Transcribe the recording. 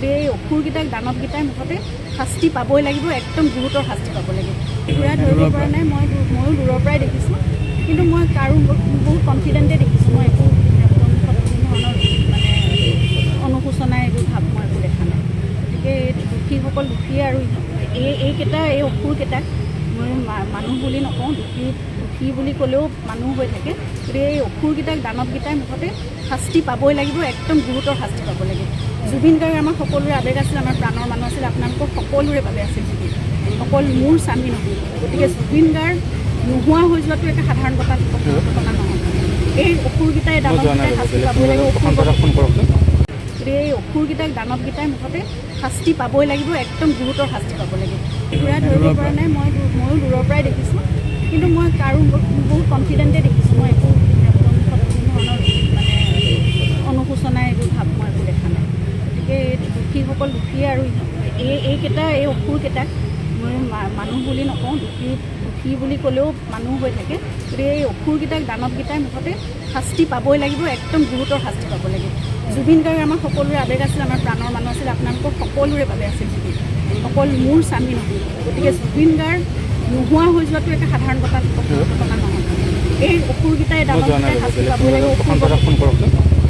এই অসুৰকেইটাক দানৱকেইটাই মুঠতে শাস্তি পাবই লাগিব, একদম গুৰুতৰ শাস্তি পাব লাগিব। পুৰা ধৰিব পৰা নাই, ময়ো দূৰৰ পৰাই দেখিছোঁ, কিন্তু মই কাৰো বহুত কনফিডেণ্টে দেখিছোঁ। মই একো কোনো ধৰণৰ মানে অনুশোচনা এইবোৰ ভাৱ মই একো দেখা নাই। গতিকে দোষীসকল দোষীয়ে, আৰু এই অসুৰকেইটাক মই মানুহ বুলি নকওঁ, দোষী বুলি ক'লেও মানুহ হৈ থাকে। গতিকে এই অসুৰকেইটাক দানৱকেইটাই মুঠতে শাস্তি পাবই লাগিব, একদম গুৰুতৰ শাস্তি পাব লাগিব। জুবিন গাৰ্গ আমাৰ সকলোৰে আৱেগ আছিল, আমাৰ প্ৰাণৰ মানুহ আছিল, আপোনালোকৰ সকলোৰে বাবে আছিল জুবিন, অকল মোৰ স্বামী নহয়। গতিকে জুবিন গাৰ্গ নোহোৱা হৈ যোৱাটো এটা সাধাৰণ ঘটনা নহয়। এই অসুৰকেইটাই দানৱকেইটাই শাস্তি পাবই লাগিব। গতিকে এই অসুৰকেইটাক দানৱকেইটাই মুঠতে শাস্তি পাবই লাগিব, একদম গুৰুতৰ শাস্তি পাব লাগিব। পুৰা ধৰিব পৰা নাই, ময়ো দূৰৰ পৰাই দেখিছোঁ, কিন্তু মই কাৰো বহুত কনফিডেণ্টে দেখিছোঁ। মই একো কোনো ধৰণৰ মানে অনুশোচনা এইবোৰ ভাৱ মই একো দেখা নাই। গতিকে দোষীসকল দোষীয়ে, আৰু এই অসুৰকেইটাক মই মানুহ বুলি নকওঁ, দোষী বুলি ক'লেও মানুহ হৈ থাকে। গতিকে এই অসুৰকেইটাক দানৱকেইটাই মুঠতে শাস্তি পাবই লাগিব, একদম গুৰুতৰ শাস্তি পাব লাগিব। জুবিন গাৰ্গ আমাৰ সকলোৰে আৱেগ আছিল, আমাৰ প্ৰাণৰ মানুহ আছিল, আপোনালোকৰ সকলোৰে বাবে আছিল জুবিন, অকল মোৰ স্বামী নহয়। গতিকে জুবিন গাৰ্গ নোহোৱা হৈ যোৱাটো এটা সাধাৰণ ঘটনা নহয়। এই অসুৰকেইটাই দানৱকেইটাই শাস্তি পাবই লাগিব।